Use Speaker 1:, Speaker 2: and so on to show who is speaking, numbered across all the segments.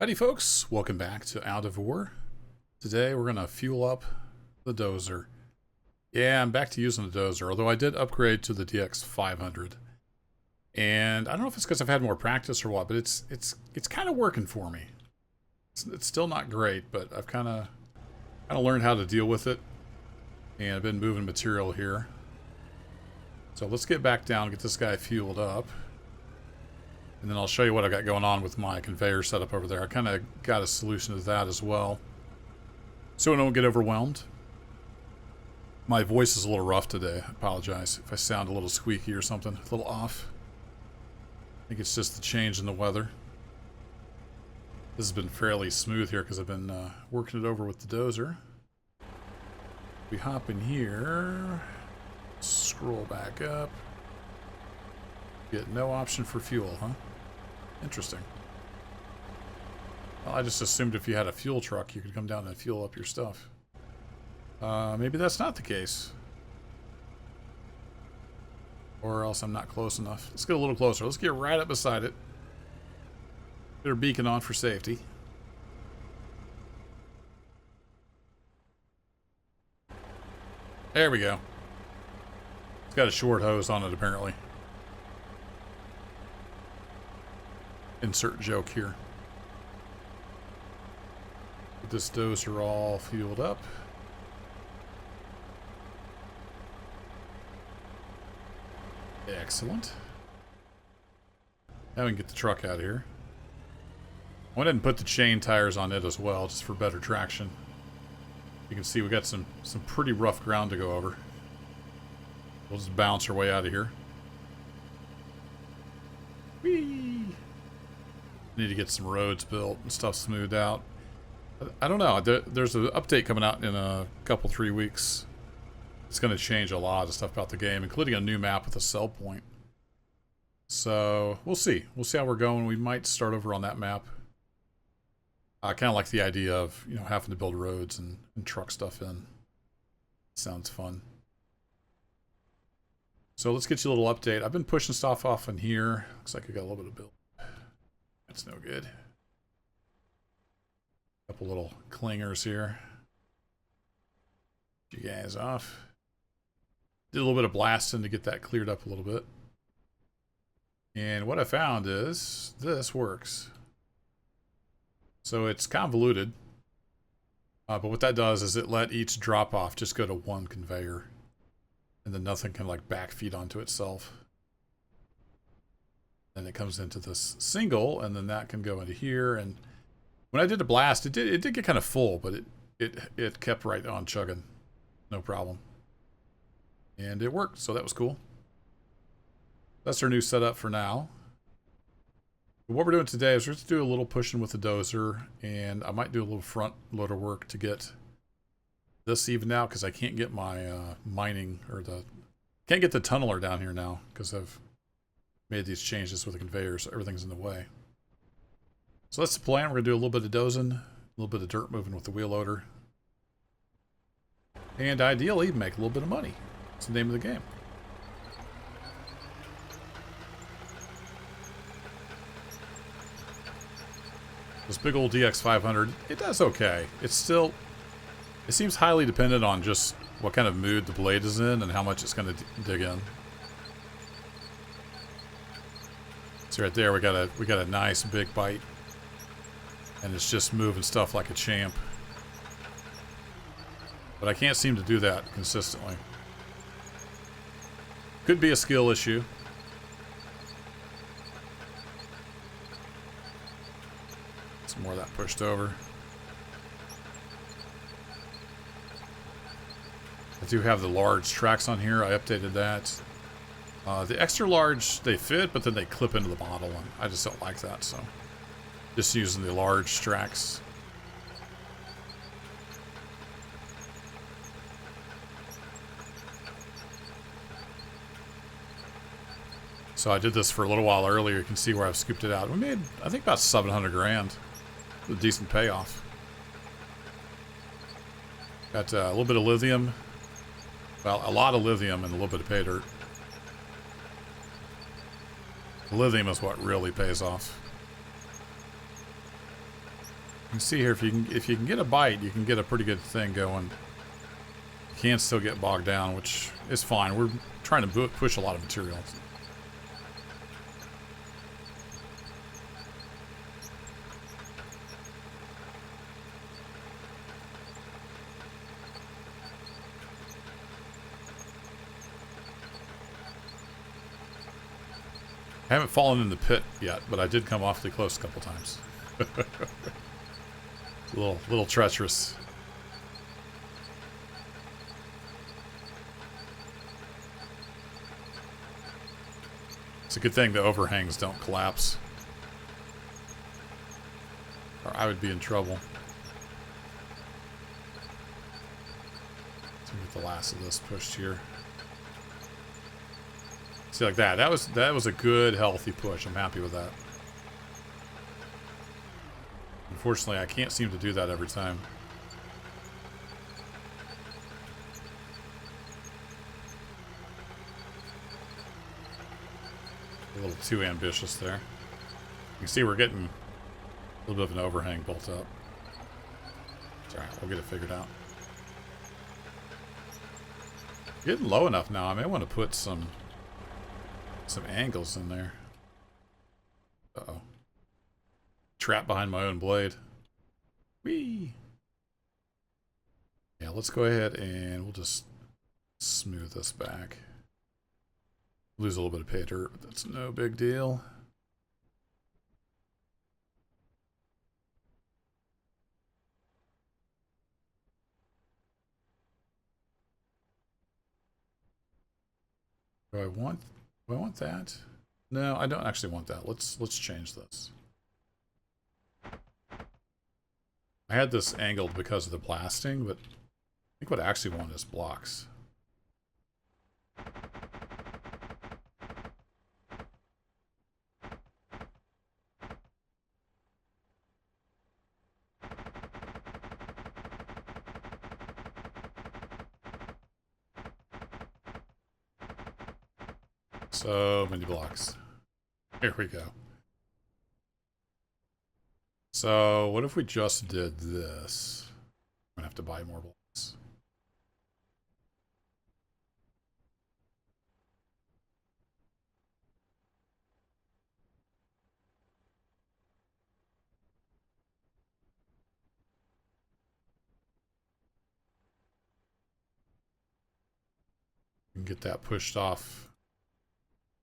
Speaker 1: Howdy folks, welcome back to Out of War. Today we're going to fuel up the dozer. Yeah, I'm back to using the dozer, although I did upgrade to the DX500. And I don't know if it's because I've had more practice or what, but it's kind of working for me. It's still not great, but I've kind of learned how to deal with it. And I've been moving material here. So let's get back down and get this guy fueled up. And then I'll show you what I got going on with my conveyor setup over there. I kind of got a solution to that as well, so I don't get overwhelmed. My voice is a little rough today. I apologize if I sound a little squeaky or something, a little off. I think it's just the change in the weather. This has been fairly smooth here because I've been working it over with the dozer. We hop in here, scroll back up. Get no option for fuel, huh? Interesting. Well, I just assumed if you had a fuel truck, you could come down and fuel up your stuff. Maybe that's not the case. Or else I'm not close enough. Let's get a little closer. Let's get right up beside it. Get our beacon on for safety. There we go. It's got a short hose on it, apparently. Insert joke here. Get this dozer all fueled up. Excellent. Now we can get the truck out of here. I went ahead and put the chain tires on it as well, just for better traction. You can see we got some pretty rough ground to go over. We'll just bounce our way out of here. Whee! Need to get some roads built and stuff smoothed out. I don't know. There's an update coming out in a couple, 3 weeks. It's going to change a lot of stuff about the game, including a new map with a sell point. So we'll see. We'll see how we're going. We might start over on that map. I kind of like the idea of, you know, having to build roads and truck stuff in. Sounds fun. So let's get you a little update. I've been pushing stuff off in here. Looks like I got a little bit of build. That's no good. Couple little clingers here. Get you guys off. Did a little bit of blasting to get that cleared up a little bit. And what I found is this works. So it's convoluted. But what that does is it let each drop off just go to one conveyor. And then nothing can like backfeed onto itself. Then it comes into this single, and then that can go into here. And when I did the blast, it did get kind of full, but it kept right on chugging, no problem. And it worked, so that was cool. That's our new setup for now. But what we're doing today is we're going to do a little pushing with the dozer, and I might do a little front loader work to get this evened out because I can't get my mining or can't get the tunneler down here now because I've made these changes with the conveyor, so everything's in the way. So that's the plan. We're going to do a little bit of dozing, a little bit of dirt moving with the wheel loader. And ideally, make a little bit of money. That's the name of the game. This big old DX500, it does okay. It seems highly dependent on just what kind of mood the blade is in and how much it's going to dig in. So right there, we got a nice big bite, and it's just moving stuff like a champ. But I can't seem to do that consistently. Could be a skill issue. Some more of that pushed over. I do have the large tracks on here. I updated that. The extra large, they fit, but then they clip into the model, and I just don't like that, so just using the large tracks. So I did this for a little while earlier. You can see where I've scooped it out. We made, I think, about 700 grand. A decent payoff. Got a little bit of lithium. Well, a lot of lithium and a little bit of pay dirt. Lithium is what really pays off. You can see here, if you can get a bite, you can get a pretty good thing going. You can still get bogged down, which is fine. We're trying to push a lot of materials. I haven't fallen in the pit yet, but I did come awfully close a couple times. little treacherous. It's a good thing the overhangs don't collapse, or I would be in trouble. Let's get the last of this pushed here. See, like that. That was a good, healthy push. I'm happy with that. Unfortunately, I can't seem to do that every time. A little too ambitious there. You can see we're getting a little bit of an overhang built up. It's alright, we'll get it figured out. Getting low enough now. I may want to put some angles in there. Uh-oh. Trapped behind my own blade. Whee! Yeah, let's go ahead and we'll just smooth this back. Lose a little bit of pay dirt, but that's no big deal. Do I want that? No, I don't actually want that. Let's change this. I had this angled because of the blasting, but I think what I actually want is blocks. So many blocks. Here we go. So what if we just did this? I'm gonna have to buy more blocks. And get that pushed off.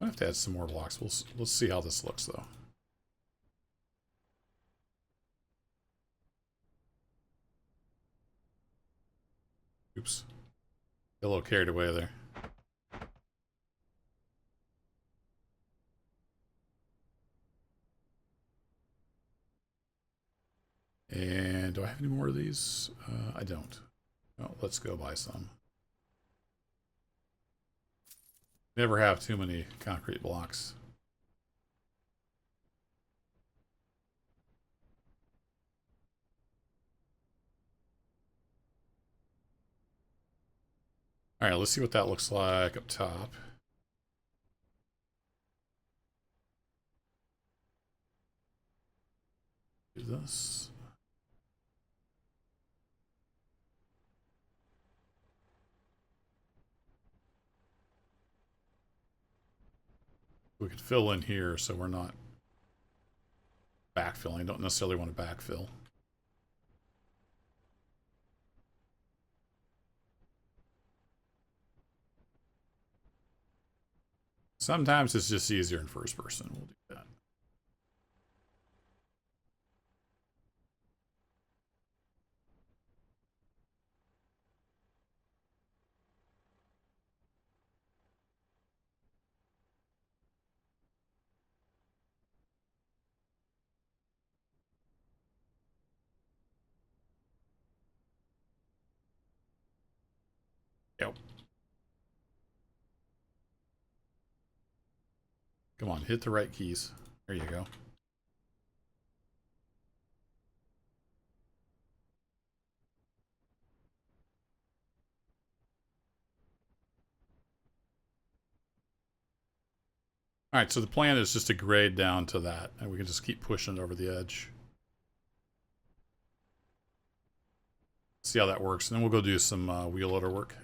Speaker 1: I have to add some more blocks. Let's see how this looks though. Oops. Get a little carried away there. And do I have any more of these? I don't. Oh, let's go buy some. Never have too many concrete blocks. All right, let's see what that looks like up top. Do this. We could fill in here so we're not backfilling. Don't necessarily want to backfill. Sometimes it's just easier in first person. We'll do that. Yep. Come on, hit the right keys. There you go. All right, so the plan is just to grade down to that, and we can just keep pushing it over the edge. See how that works, and then we'll go do some wheel loader work.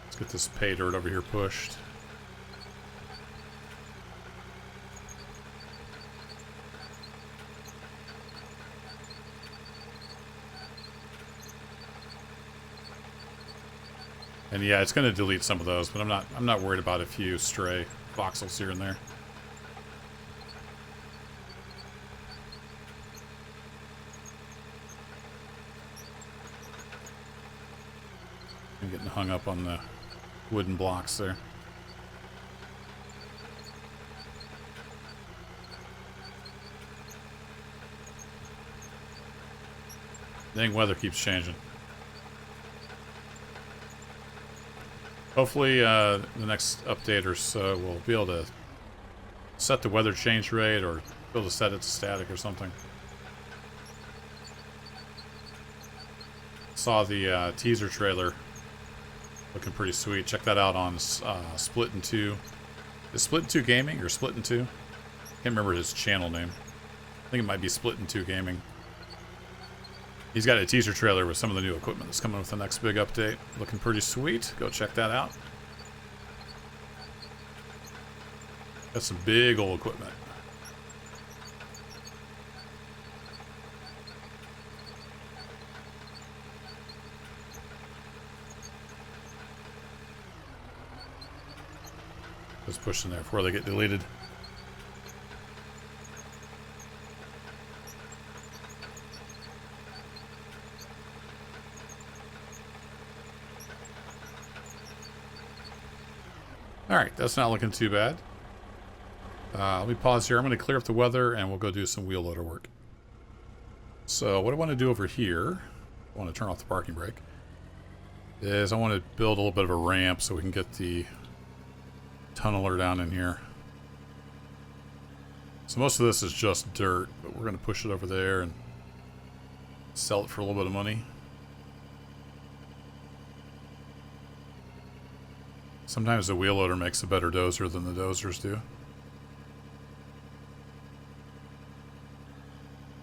Speaker 1: Let's get this pay dirt over here pushed. And yeah, it's going to delete some of those, but I'm not worried about a few stray voxels here and there. I'm getting hung up on the wooden blocks there. Dang, weather keeps changing. Hopefully, the next update or so we'll be able to set the weather change rate or be able to set it to static or something. Saw the teaser trailer looking pretty sweet. Check that out on Split in 2. Is Split in 2 Gaming or Split in 2? Can't remember his channel name. I think it might be Split in 2 Gaming. He's got a teaser trailer with some of the new equipment that's coming with the next big update. Looking pretty sweet. Go check that out. Got some big old equipment. Just push in there before they get deleted. Alright, that's not looking too bad. Let me pause here. I'm going to clear up the weather and we'll go do some wheel loader work. So what I want to do over here, I want to turn off the parking brake, is I want to build a little bit of a ramp so we can get the tunneler down in here. So most of this is just dirt, but we're going to push it over there and sell it for a little bit of money. Sometimes the wheel loader makes a better dozer than the dozers do.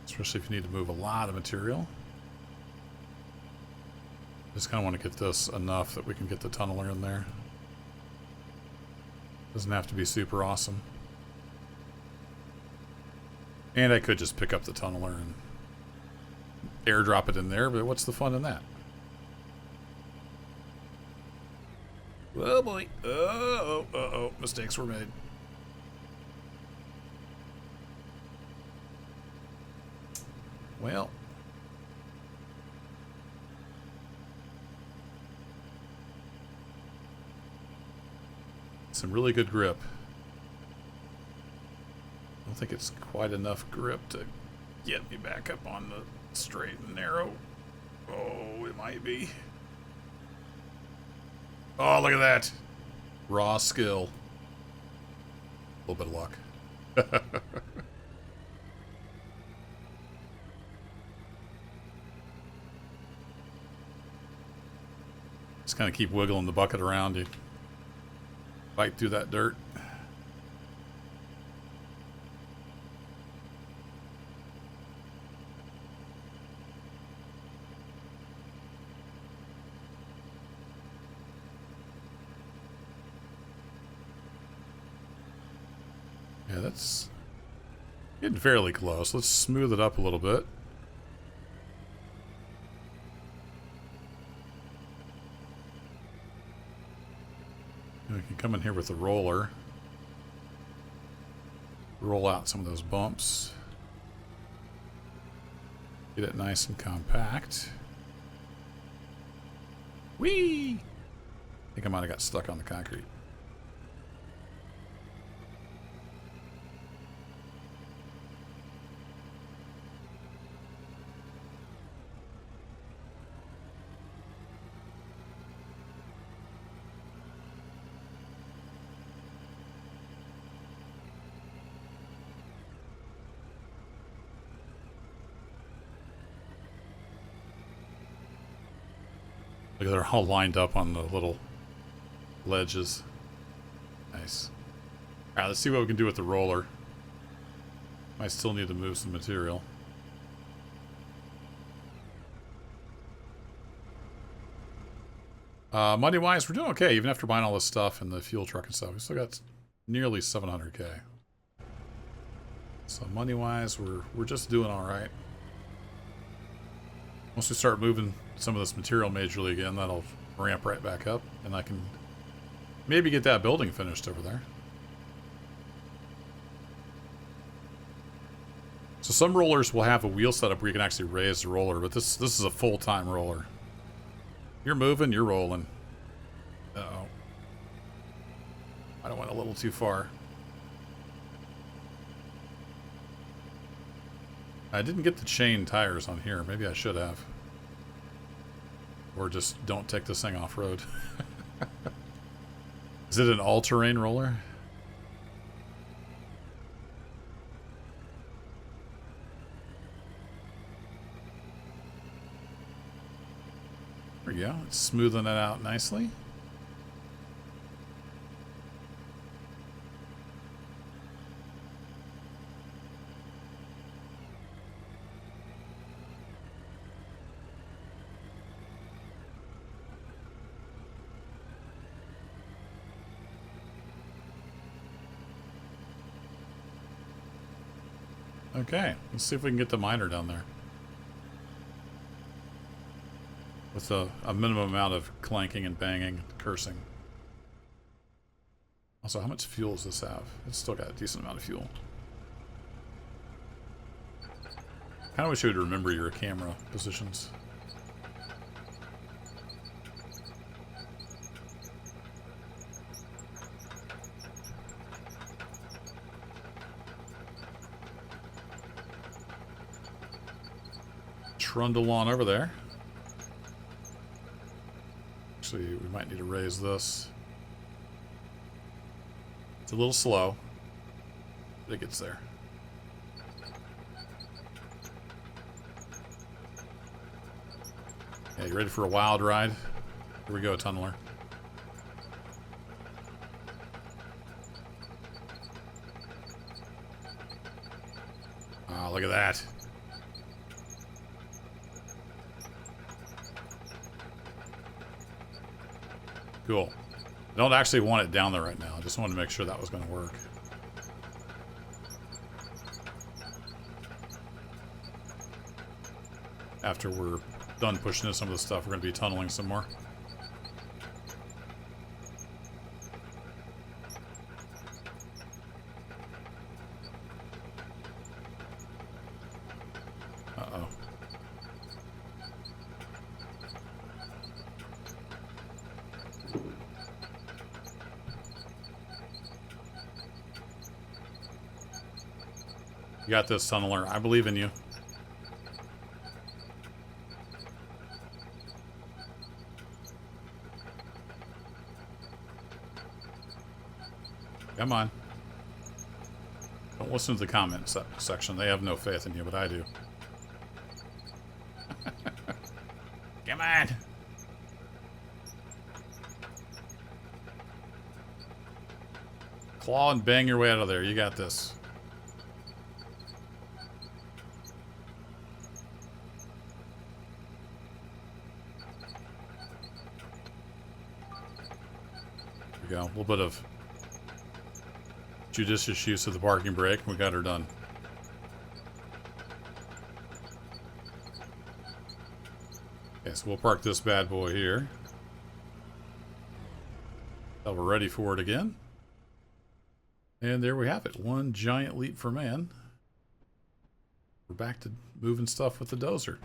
Speaker 1: Especially if you need to move a lot of material. Just kind of want to get this enough that we can get the tunneler in there. Doesn't have to be super awesome. And I could just pick up the tunneler and airdrop it in there, but what's the fun in that? Oh boy. Uh-oh. Mistakes were made. Well. Some really good grip. I don't think it's quite enough grip to get me back up on the straight and narrow. Oh, it might be. Oh, look at that. Raw skill. A little bit of luck. Just kind of keep wiggling the bucket around you. Fight through that dirt. Yeah, that's getting fairly close. Let's smooth it up a little bit. We can come in here with the roller. Roll out some of those bumps. Get it nice and compact. Whee! I think I might have got stuck on the concrete. Look, they're all lined up on the little ledges. Nice. Alright, let's see what we can do with the roller. I still need to move some material. Money-wise, we're doing okay, even after buying all this stuff and the fuel truck and stuff. We still got nearly 700k. So money-wise, we're just doing all right. Once we start moving some of this material majorly again, that'll ramp right back up, and I can maybe get that building finished over there. So some rollers will have a wheel setup where you can actually raise the roller, but this is a full-time roller. You're moving, you're rolling. Uh-oh. I went a little too far. I didn't get the chain tires on here. Maybe I should have. Or just don't take this thing off-road. Is it an all-terrain roller? There we go. It's smoothing it out nicely. Okay, let's see if we can get the miner down there. With a minimum amount of clanking and banging and cursing. Also, how much fuel does this have? It's still got a decent amount of fuel. Kinda wish you would remember your camera positions. Trundle on over there. Actually, we might need to raise this. It's a little slow, but it gets there. Okay, you ready for a wild ride? Here we go, tunneler. Ah, look at that. Cool. I don't actually want it down there right now. I just wanted to make sure that was going to work. After we're done pushing in some of the stuff, we're going to be tunneling some more. Uh-oh. You got this, tunneler. I believe in you. Come on. Don't listen to the comment section. They have no faith in you, but I do. Come on. Claw and bang your way out of there. You got this. There we go. A little bit of judicious use of the parking brake. We got her done. Okay, so we'll park this bad boy here. So we're ready for it again. And there we have it. One giant leap for man. We're back to moving stuff with the dozer.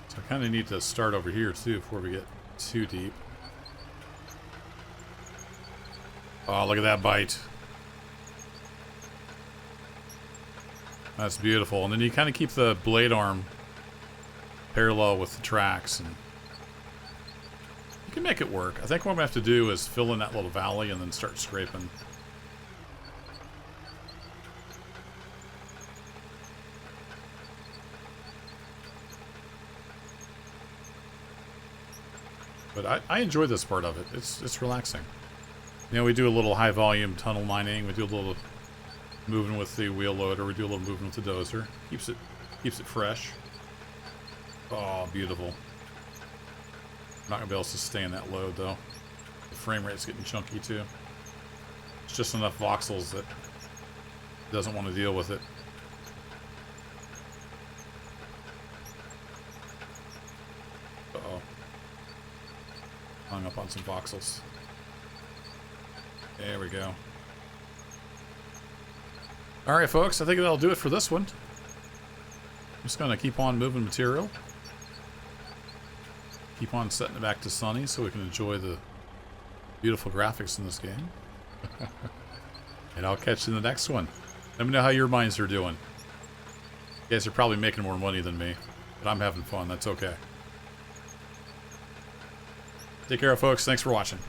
Speaker 1: So I kind of need to start over here too before we get too deep. Oh, look at that bite. That's beautiful. And then you kind of keep the blade arm parallel with the tracks, and you can make it work. I think what I'm going to have to do is fill in that little valley and then start scraping. But I enjoy this part of it. It's relaxing. You know, we do a little high volume tunnel mining. We do a little moving with the wheel loader. We do a little moving with the dozer. Keeps it fresh. Oh, beautiful. I'm not gonna be able to sustain that load though. The frame rate's getting chunky too. It's just enough voxels that it doesn't want to deal with it. Uh-oh. Hung up on some voxels. There we go. Alright folks, I think that'll do it for this one. I'm just gonna keep on moving material. Keep on setting it back to sunny so we can enjoy the beautiful graphics in this game. And I'll catch you in the next one. Let me know how your mines are doing. You guys are probably making more money than me, but I'm having fun. That's okay. Take care, folks. Thanks for watching.